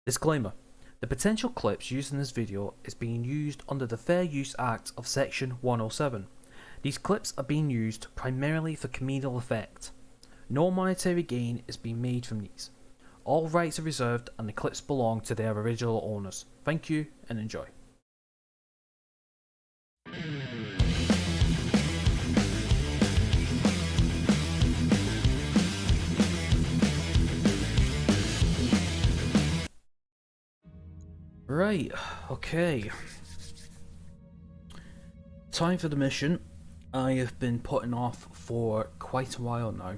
Disclaimer: the potential clips used in this video is being used under the Fair Use Act of Section 107. These clips are being used primarily for comedic effect. No monetary gain is being made from these. All rights are reserved and the clips belong to their original owners. Thank you and enjoy. Right, okay. Time for the mission. I have been putting off for quite a while now.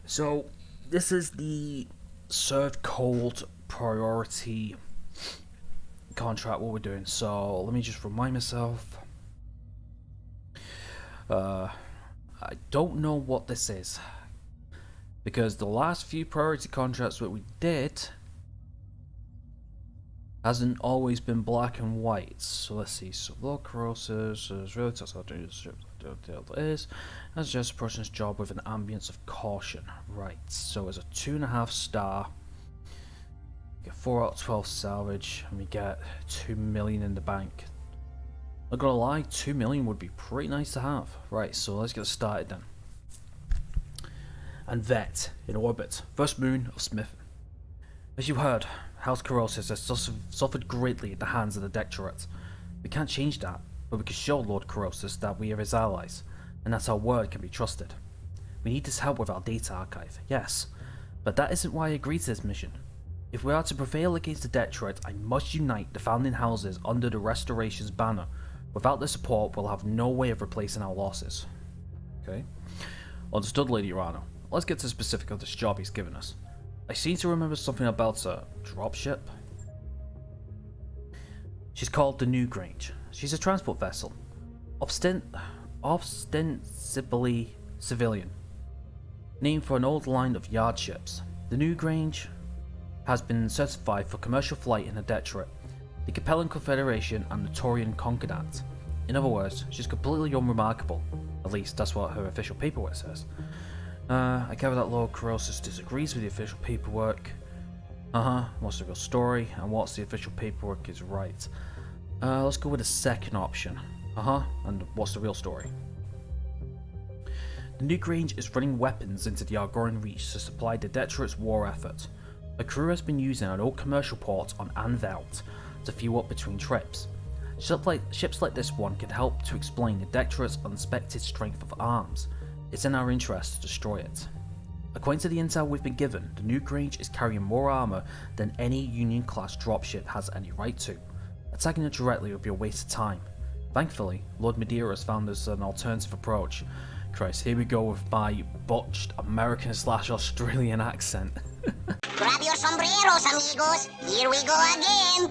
So, this is the served cold priority contract, what we're doing. So, let me just remind myself. I don't know what this is, because the last few priority contracts that we did hasn't always been black and white. So let's see. So low corrosive is really is as just a person's job with an ambience of caution. Right. So it's a 2.5 star. We get 4 out of 12 salvage, and we get 2 million in the bank. Not gonna lie, 2 million would be pretty nice to have. Right. So let's get started then. And Vet in orbit. First moon of Smith. As you heard, House Corrosis has suffered greatly at the hands of the deck turret. We can't change that, but we can show Lord Corrosis that we are his allies, and that our word can be trusted. We need his help with our data archive, yes, but that isn't why I agreed to this mission. If we are to prevail against the deck turret, I must unite the founding houses under the Restoration's banner. Without their support, we'll have no way of replacing our losses. Okay? Understood, Lady Urano. Let's get to the specifics of this job he's given us. I seem to remember something about a dropship. She's called the New Grange. She's a transport vessel, ostensibly civilian, named for an old line of yard ships. The New Grange has been certified for commercial flight in the deck turret, the Capellan Confederation, and the Taurian Concordat. In other words, she's completely unremarkable. At least that's what her official paperwork says. I gather that Lord Corrosis disagrees with the official paperwork. What's the real story, and what's the official paperwork is right. Let's go with the second option. And what's the real story? The New Grange is running weapons into the Argorian Reach to supply the deck turret's war effort. The crew has been using an old commercial port on Anvelt to fuel up between trips. Ships like this one can help to explain the deck turret's unexpected strength of arms. It's in our interest to destroy it. According to the intel we've been given, the New Grange is carrying more armor than any Union-class dropship has any right to. Attacking it directly would be a waste of time. Thankfully, Lord Madeira has found us an alternative approach. Christ, here we go with my botched American/Australian accent. Grab your sombreros, amigos. Here we go again.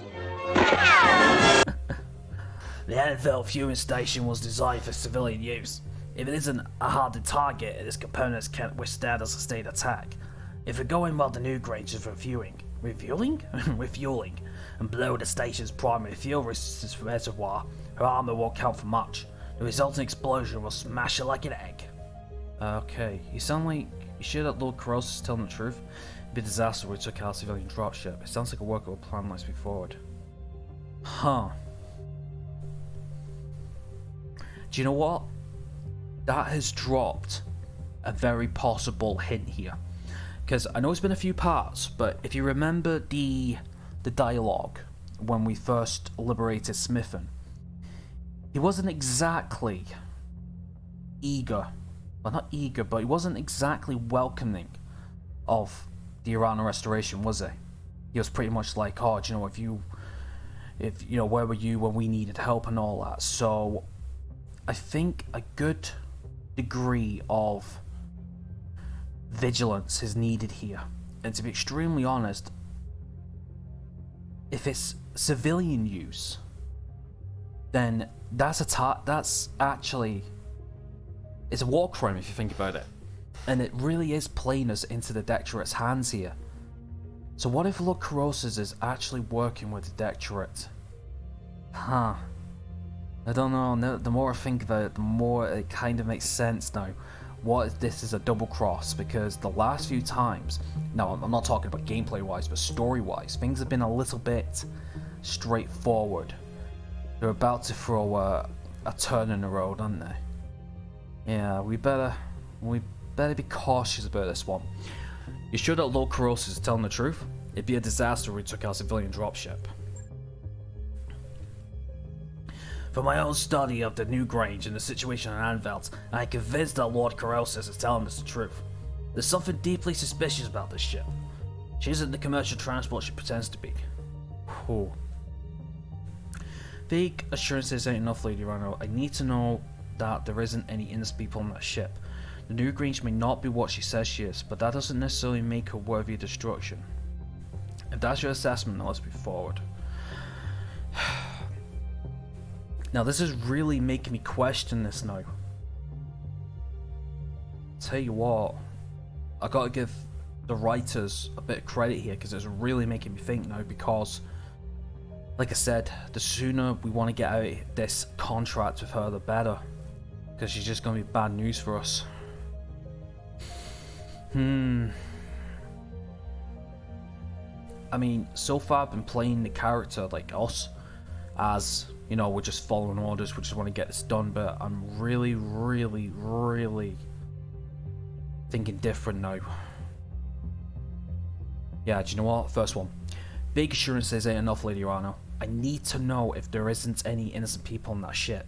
The Anvelt fueling station was designed for civilian use. If it isn't a hard to target, its components can't withstand a sustained attack. If we're going while the New Grange is refueling, and blow the station's primary fuel resistance reservoir, her armor won't count for much. The resulting explosion will smash it like an egg. Okay, you sound like you sure that Lord Corrosis is telling the truth? It'd be a disaster if we took our civilian dropship. It sounds like a workable plan. Let's move forward. Do you know what? That has dropped a very possible hint here, because I know it's been a few parts, but if you remember the dialogue when we first liberated Smithen, he wasn't exactly eager, well, not eager, but he wasn't exactly welcoming of the Urano Restoration, was he? He was pretty much like, oh, do you know, if you know, where were you when we needed help and all that. So I think a good degree of vigilance is needed here, and to be extremely honest, if it's civilian use, then that's actually, it's a war crime if you think about it, and it really is playing us into the deck turret's hands here. So what if Lord Corrosis is actually working with the deck turret? I don't know. The more I think about it, the more it kind of makes sense now. what if this is a double cross, because the last few times, no, I'm not talking about gameplay wise, but story wise, things have been a little bit straightforward. They're about to throw a turn in the road, aren't they? Yeah, we better be cautious about this one. You sure that Lord Corrosius is telling the truth? It'd be a disaster if we took our civilian dropship. From my own study of the new Grange and the situation on Anvelt, I am convinced that Lord Corrosius is telling us the truth. There's something deeply suspicious about this ship. She isn't the commercial transport she pretends to be. Whew. Vague assurances ain't enough, Lady Rhino. I need to know that there isn't any innocent people on that ship. The new Grange may not be what she says she is, but that doesn't necessarily make her worthy of destruction. If that's your assessment, then let's move forward. Now this is really making me question this now. Tell you what, I gotta give the writers a bit of credit here, because it's really making me think now, because like I said, the sooner we want to get out of this contract with her, the better, because she's just gonna be bad news for us. I mean, so far I've been playing the character like us, as, you know, we're just following orders, we just want to get this done, but I'm really thinking different now. Yeah, do you know what? First one. Big assurances ain't enough, Lady Rhino. I need to know if there isn't any innocent people on that ship.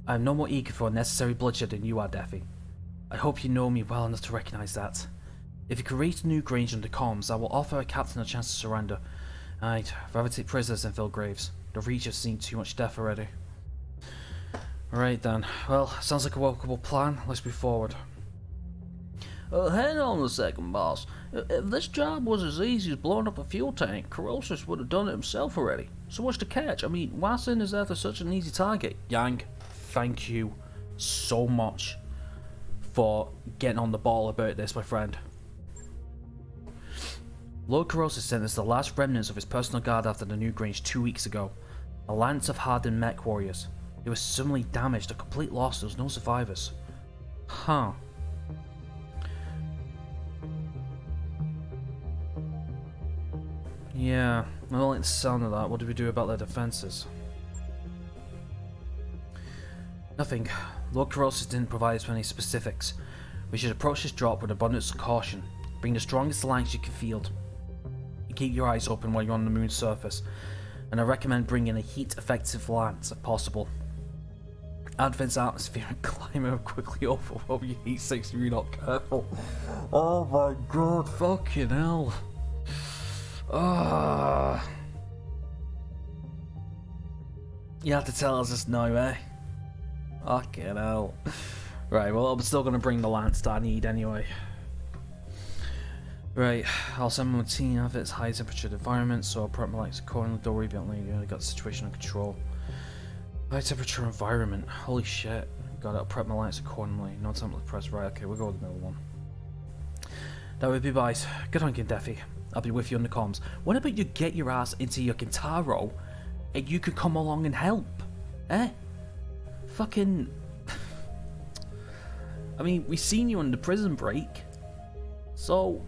I am no more eager for unnecessary bloodshed than you are, Deafy. I hope you know me well enough to recognize that. If you could reach the new Grange under comms, I will offer a captain a chance to surrender. I'd rather take prisoners than fill graves. The Reach have seen too much death already. Alright then. Well, sounds like a workable plan. Let's move forward. Hang on a second, boss. If this job was as easy as blowing up a fuel tank, Corrosius would have done it himself already. So what's the catch? I mean, why send us after such an easy target? Yang, thank you so much for getting on the ball about this, my friend. Lord Corrosius sent us the last remnants of his personal guard after the new Grange 2 weeks ago. A lance of hardened mech warriors. They were similarly damaged, a complete loss, there was no survivors. Huh. Yeah, I don't like the sound of that. What do we do about their defences? Nothing. Lord Corrosius didn't provide us with any specifics. We should approach this drop with abundance of caution. Bring the strongest lance you can field. Keep your eyes open while you're on the moon's surface, and I recommend bringing a heat-effective lance if possible. Advent's atmosphere and climate will quickly overwhelm your heat sinks if you're not careful. Oh my god, fucking hell. You have to tell us this now, eh? Fucking hell. Right, well, I'm still gonna bring the lance that I need anyway. Right, I'll send my team out of its high temperature environment, so I'll prep my lights accordingly. Don't worry about me, I got the situation under control. High temperature environment, holy shit. Got it, I'll prep my lights accordingly. No time to press, right, okay, we'll go with the middle one. That would be wise. Good on Deafy. I'll be with you on the comms. What about you get your ass into your Kintaro and you could come along and help? Eh? Fucking... I mean, we seen you on the prison break. So...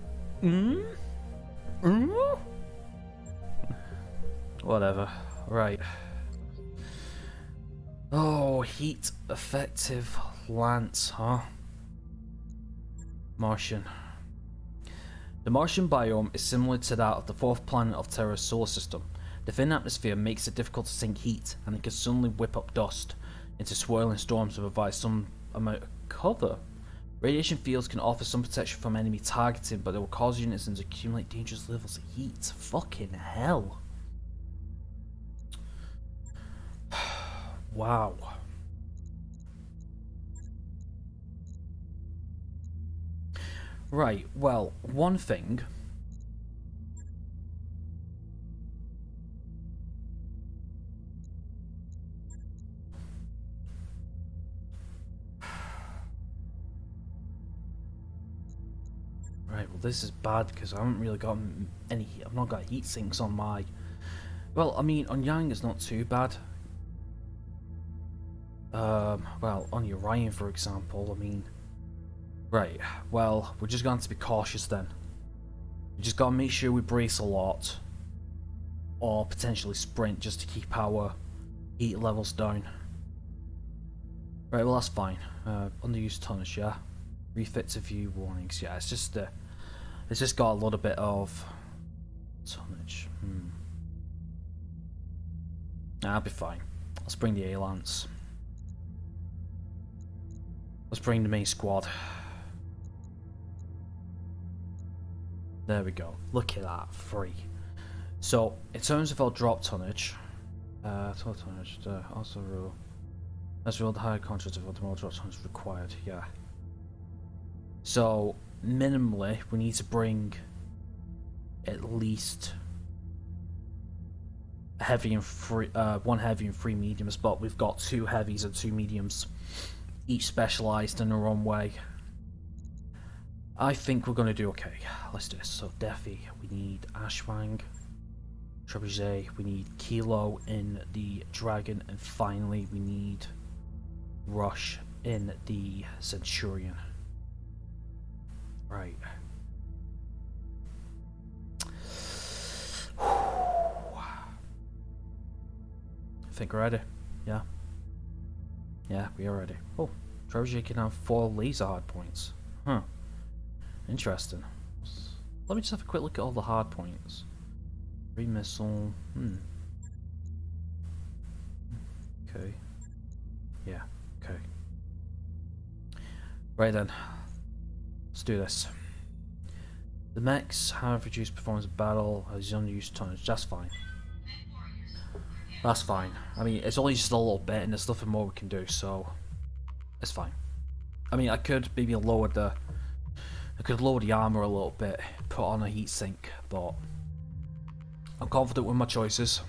Whatever. Right. Oh, heat effective lance, huh? Martian. The Martian biome is similar to that of the fourth planet of Terra's solar system. The thin atmosphere makes it difficult to sink heat, and it can suddenly whip up dust into swirling storms to provide some amount of cover. Radiation fields can offer some protection from enemy targeting, but they will cause units to accumulate dangerous levels of heat. Fucking hell. Wow. Right, well, one thing... Right, well this is bad because I haven't really got any... I've not got heat sinks on my... Well, I mean, on Yang it's not too bad. Well, on Orion, for example, I mean... Right, well, we're just going to be cautious then. We just gotta make sure we brace a lot. Or potentially sprint just to keep our heat levels down. Right, well that's fine. Underused tonnage, yeah. Refit to view warnings, yeah, it's just got a little bit of tonnage. Nah, I'll be fine. Let's bring the A-Lance. Let's bring the main squad. There we go. Look at that, free. So, in terms of our drop tonnage, total tonnage, also rule. Let's roll the higher contract of the more drop tonnage required, yeah. So, minimally, we need to bring at least a heavy and one heavy and 3 mediums, but we've got 2 heavies and 2 mediums, each specialised in their own way. I think we're going to do okay. Let's do this. So, Defi, we need Ashwang, Trebuchet, we need Kilo in the Dragon, and finally we need Rush in the Centurion. Right. I think we're ready. Yeah. Yeah, we are ready. Oh, Trebuchet can have 4 laser hard points. Huh. Interesting. Let me just have a quick look at all the hard points. 3 missile. Okay. Yeah, okay. Right then. Let's do this. The mechs have reduced performance of battle as unused tonnage. That's fine. That's fine. I mean, it's only just a little bit and there's nothing more we can do, so it's fine. I mean, I could maybe lower the armor a little bit, put on a heat sink, but I'm confident with my choices.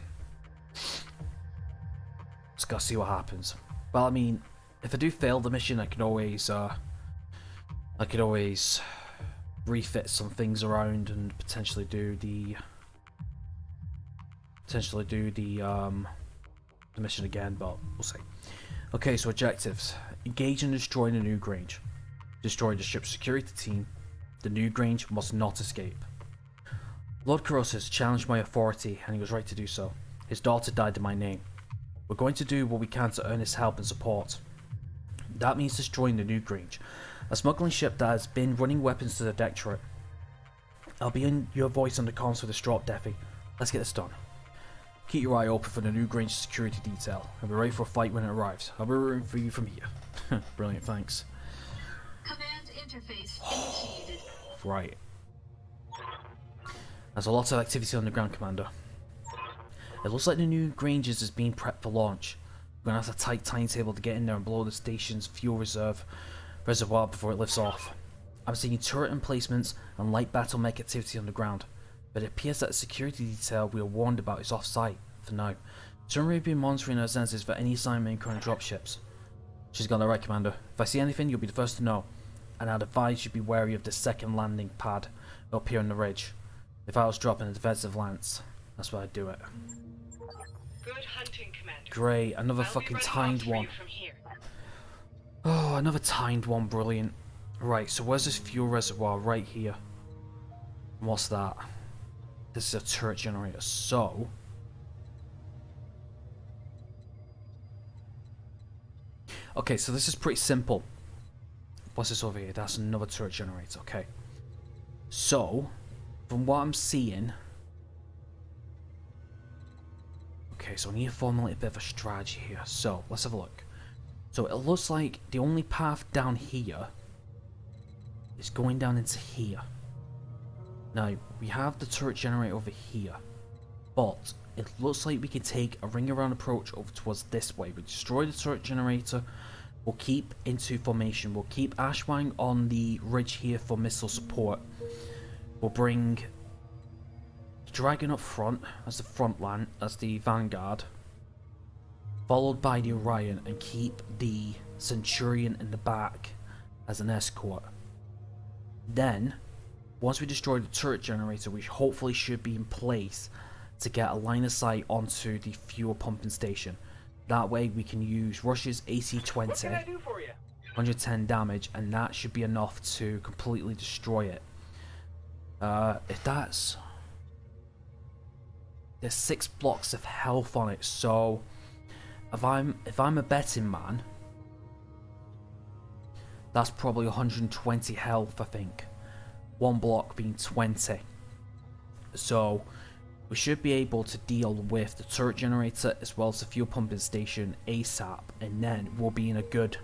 Just gotta see what happens. Well, I mean, if I do fail the mission, I could always refit some things around and potentially do the mission again, but we'll see. Okay, so objectives: engage and destroy the Newgrange. Destroy the ship's security team. The Newgrange must not escape. Lord Corrosius challenged my authority, and he was right to do so. His daughter died in my name. We're going to do what we can to earn his help and support. That means destroying the Newgrange, a smuggling ship that has been running weapons to the deck turret. I'll be in your voice on the comms for this drop, Defi. Let's get this done. Keep your eye open for the Newgrange security detail, and be ready for a fight when it arrives. I'll be rooting for you from here. Brilliant, thanks. Command interface initiated. Right. There's a lot of activity on the ground, Commander. It looks like the Newgranges is being prepped for launch. We're gonna have a tight timetable to get in there and blow the station's fuel reservoir before it lifts off. I'm seeing turret emplacements and light battle mech activity on the ground, but it appears that the security detail we are warned about is off-site for now. Soon we'll be monitoring our sensors for any sign of incoming dropships. She's got it right, Commander. If I see anything, you'll be the first to know. And I'd advise you be wary of the second landing pad up here on the ridge. If I was dropping a defensive lance, that's where I'd do it. Good hunting, Commander. Great, another fucking timed one. Oh, another timed one, brilliant. Right, so where's this fuel reservoir? Right here. What's that? This is a turret generator, so... Okay, so this is pretty simple. What's this over here? That's another turret generator, okay. So, from what I'm seeing... Okay, so I need to formulate a bit of a strategy here. So, let's have a look. So, it looks like the only path down here is going down into here. Now, we have the turret generator over here. But, it looks like we can take a ring around approach over towards this way. We destroy the turret generator. We'll keep into formation. We'll keep Ashwang on the ridge here for missile support. We'll bring the Dragon up front as the front line, as the vanguard, followed by the Orion, and keep the Centurion in the back as an escort. Then, once we destroy the turret generator, we hopefully should be in place to get a line of sight onto the fuel pumping station. That way we can use Rush's AC 20, What can I do for you? 110 damage, and that should be enough to completely destroy it. If that's... There's 6 blocks of health on it, so if I'm a betting man, that's probably 120 health, I think. 1 block being 20. So we should be able to deal with the turret generator as well as the fuel pumping station ASAP, and then we'll be in a good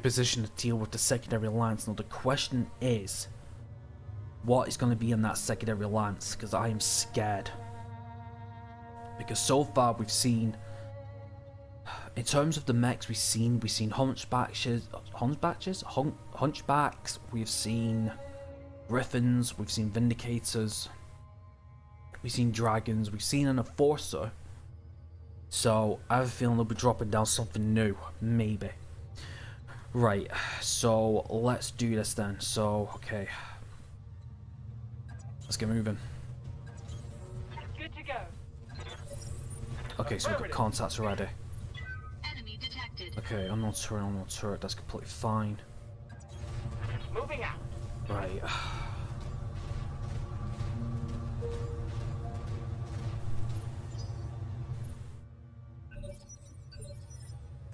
position to deal with the secondary lance. Now the question is, what is going to be in that secondary lance? Because I am scared. Because so far we've seen, in terms of the mechs, we've seen hunchbacks, we've seen griffins, we've seen vindicators, we've seen dragons, we've seen an enforcer. So I have a feeling they'll be dropping down something new, maybe. Right, so let's do this then. So, okay. Let's get moving. Good to go. Okay, so we've got contacts already. Enemy detected. Okay, I'm not turret, that's completely fine. Moving out. Right.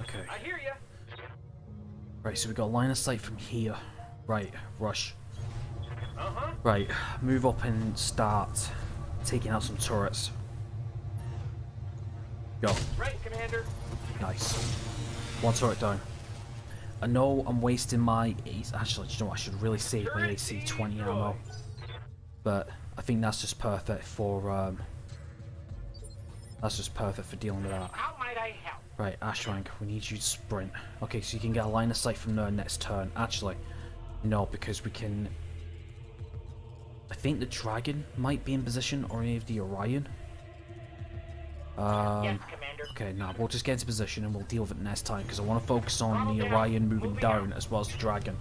Okay. I hear you. Right, so we got line of sight from here. Right, rush. Uh-huh. Right, move up and start taking out some turrets. Go. Right, Commander. Nice. 1 turret down. I know I'm wasting my AC. Actually, you know what? I should really save my AC 20 ammo. But I think that's just perfect for dealing with that. How might I help? Right, Ashrank, we need you to sprint. Okay, so you can get a line of sight from there next turn. Actually, no, because we can... I think the dragon might be in position, or maybe the Orion. Yes, Commander. Okay, nah, we'll just get into position and we'll deal with it next time, because I want to focus on the Orion moving down as well as the dragon.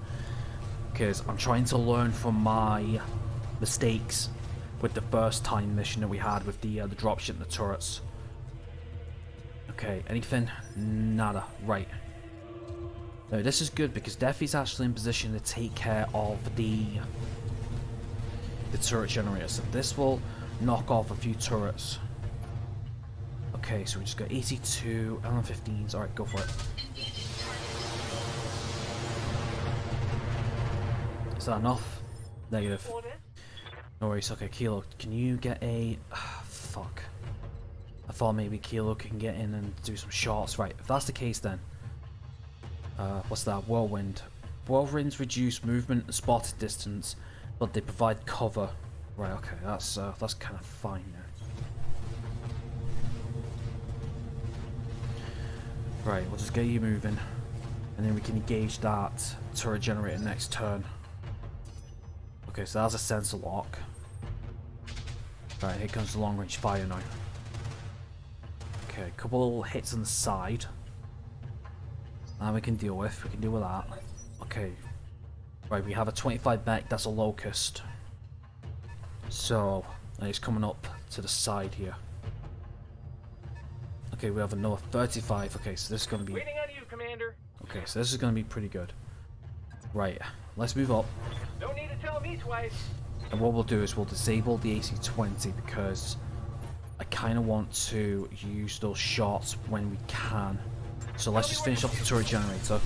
Because I'm trying to learn from my mistakes with the first time mission that we had with the dropship and the turrets. Okay, anything? Nada. Right. Now this is good because Defi's actually in position to take care of the turret generator. So this will knock off a few turrets. Okay, so we just got 82 LM15s. Alright, go for it. Is that enough? Negative. No worries. Okay, Kilo, can you get a... fuck. I thought maybe Kilo can get in and do some shots. Right, if that's the case then... what's that? Whirlwind. Whirlwinds reduce movement and spotted distance, but they provide cover. Right, okay, that's kind of fine now. Right, we'll just get you moving, and then we can engage that turret generator next turn. Okay, so that's a sensor lock. Right, here comes the long range fire now. Okay, a couple hits on the side. That we can deal with. We can deal with that. Okay. Right, we have a 25 mech. That's a locust. So, and it's coming up to the side here. Okay, we have another 35. Okay, so this is going to be... Waiting on you, Commander. Okay, so this is going to be pretty good. Right, let's move up. No need to tell me twice. And what we'll do is we'll disable the AC-20 because I kind of want to use those shots when we can. So let's just finish off the turret generator.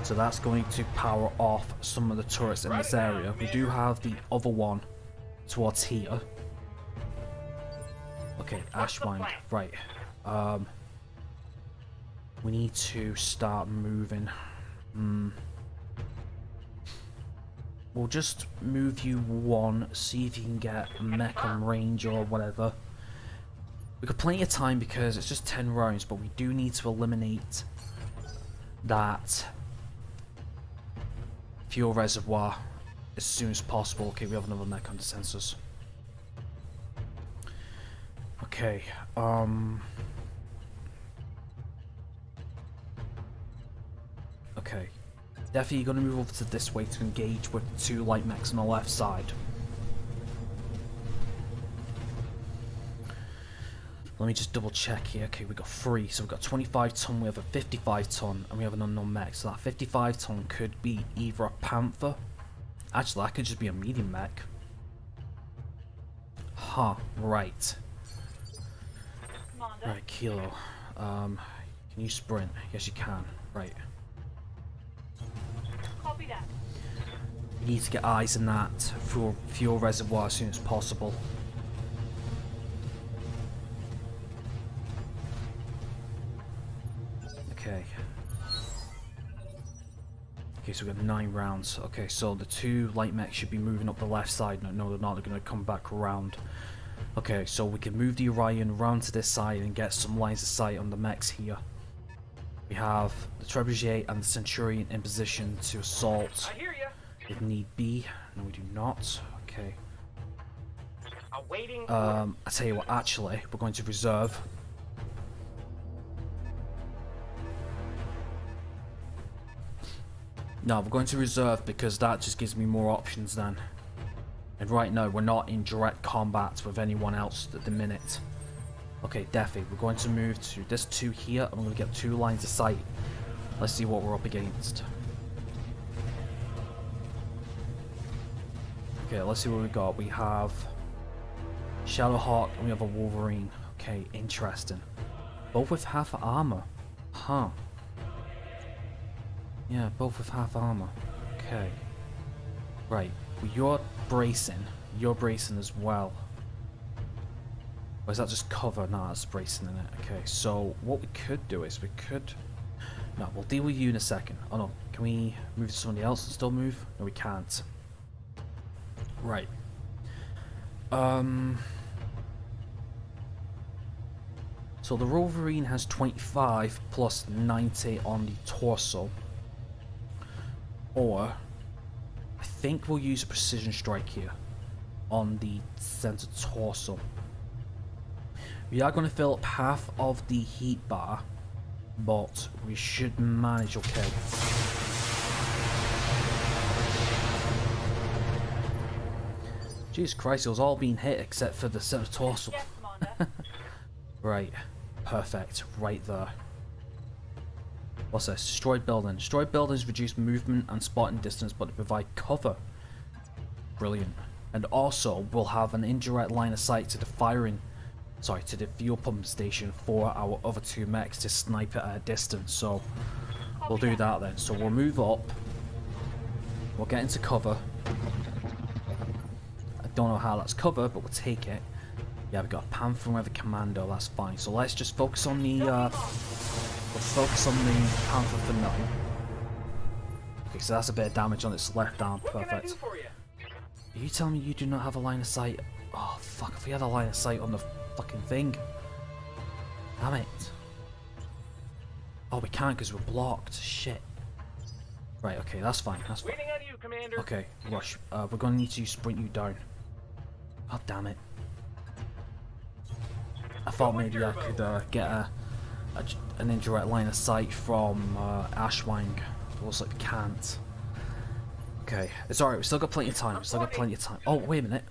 So that's going to power off some of the turrets in this area. We do have the other one towards here. Okay, Ashwind. Right. We need to start moving. We'll just move you one, see if you can get a mech on range or whatever. We've got plenty of time because it's just 10 rounds, but we do need to eliminate that fuel reservoir as soon as possible. Okay, we have another mech under sensors. Okay, okay. Definitely gonna move over to this way to engage with the 2 light mechs on the left side. Let me just double check here. Okay, we got 3. So we've got 25 ton, we have a 55 ton, and we have an unknown mech. So that 55 ton could be either a Panther. Actually, that could just be a medium mech. Huh, right. Commander. Right, Kilo. Can you sprint? Yes, you can. Right. Copy that. We need to get eyes on that fuel reservoir as soon as possible. Okay. Okay, so we got 9 rounds. Okay, so the 2 light mechs should be moving up the left side. No, they're not. They're going to come back around. Okay, so we can move the Orion round to this side and get some lines of sight on the mechs here. We have the Trebuchet and the Centurion in position to assault I hear ya. if need be. No, we do not. Okay. Awaiting. I tell you what, actually, we're going to reserve. No, we're going to reserve because that just gives me more options then. And right now, we're not in direct combat with anyone else at the minute. Okay, Deafy, we're going to move to this 2 here, and we're going to get 2 lines of sight. Let's see what we're up against. Okay, let's see what we got. We have Shadowhawk, and we have a Wolverine. Okay, interesting. Both with half armor. Huh. Yeah, both with half armor. Okay. Right. Well, you're bracing as well. Or is that just cover? Nah, that's bracing in it. Okay, so what we could do is we could... No, we'll deal with you in a second. Oh no, can we move to somebody else and still move? No, we can't. Right. So the Wolverine has 25 plus 90 on the torso. Or, I think we'll use a precision strike here on the center torso. We are going to fill up half of the heat bar, but we should manage okay. Jesus Christ, it was all being hit except for the center torso. Yes, Commander. Right, perfect, right there. What's this? Destroyed building. Destroyed buildings reduce movement and spotting distance, but provide cover. Brilliant. And also, we'll have an indirect line of sight to the to the fuel pump station for our other 2 mechs to snipe it at a distance. So, we'll do that then. So we'll move up. We'll get into cover. I don't know how that's cover, but we'll take it. Yeah, we got a Panther with a Commando. That's fine. So let's just focus on the. Let's focus on the Panther for now. Okay, so that's a bit of damage on its left arm. What can I do Perfect. for you? Are you telling me you do not have a line of sight? Oh, fuck. If we had a line of sight on the fucking thing. Damn it. Oh, we can't because we're blocked. Shit. Right, okay, that's fine. That's fine. Waiting on you, Commander. Okay, Rush. We're going to need to sprint you down. God damn it. I thought maybe I could get an indirect line of sight from Ashwang. But looks like we can't. Okay, it's alright, we still got plenty of time. We still got plenty of time. Oh, wait a minute.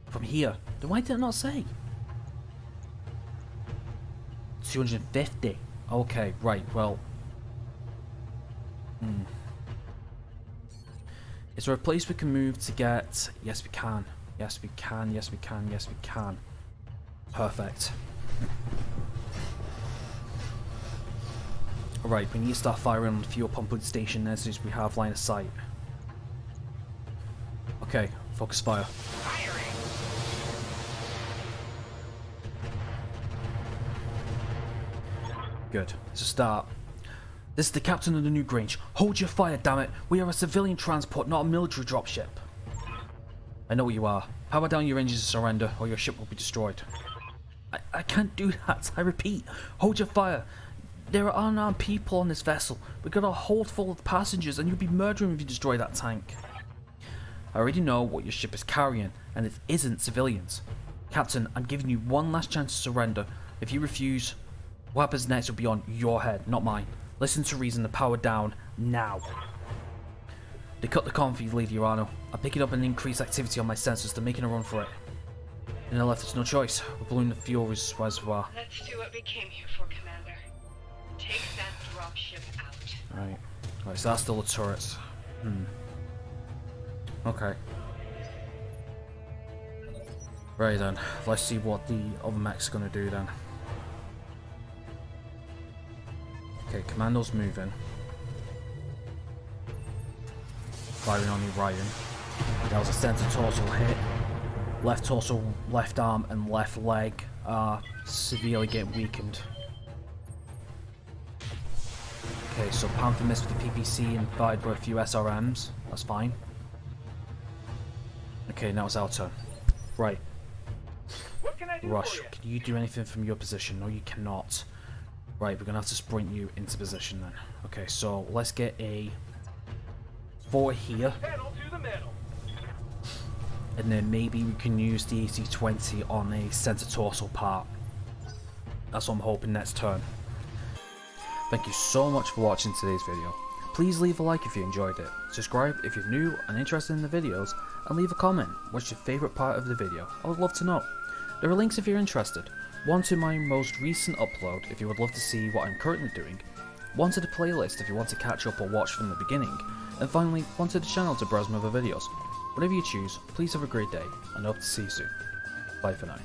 From here. Then why did it not say? 250. Okay, right, well. Is there a place we can move to get... Yes, we can. Yes, we can. Yes, we can. Yes, we can. Perfect. Alright, we need to start firing on the fuel pumping station as soon as we have line of sight. Okay, focus fire. Good. It's a start. This is the captain of the New Grange. Hold your fire, damn it! We are a civilian transport, not a military dropship. I know what you are. Power down your engines and surrender, or your ship will be destroyed. I can't do that. I repeat, hold your fire. There are unarmed people on this vessel. We've got a hold full of passengers, and you'll be murdering if you destroy that tank. I already know what your ship is carrying, and it isn't civilians. Captain, I'm giving you one last chance to surrender. If you refuse, what happens next will be on your head, not mine. Listen to reason and power down, now. They cut the comm feed, Lady Urano. I'm picking up an increased activity on my sensors. They're making a run for it. And I left us no choice. We're blowing the fuel reservoir. Let's do what we came here for, Commander. Take that dropship out. Right. Right, so that's still the turrets. Okay. Right then, let's see what the other mech's gonna do then. Okay, Commando's moving. Firing on Orion. That was a center torso hit. Left torso, left arm, and left leg are severely getting weakened. Okay, so Panther missed with the PPC and fired by a few SRMs. That's fine. Okay, now it's our turn. Right. What can I do Rush, for you? can you do anything from your position? No, you cannot. Right, we're gonna have to sprint you into position then. Okay, so let's get a 4 here, Pedal to the metal. and then maybe we can use the AC-20 on a center torso part. That's what I'm hoping next turn. Thank you so much for watching today's video. Please leave a like if you enjoyed it, subscribe if you're new and interested in the videos, and leave a comment. What's your favourite part of the video? I would love to know. There are links if you're interested. One to my most recent upload if you would love to see what I'm currently doing, one to the playlist if you want to catch up or watch from the beginning, and finally one to the channel to browse my other videos. Whatever you choose, please have a great day, and hope to see you soon. Bye for now.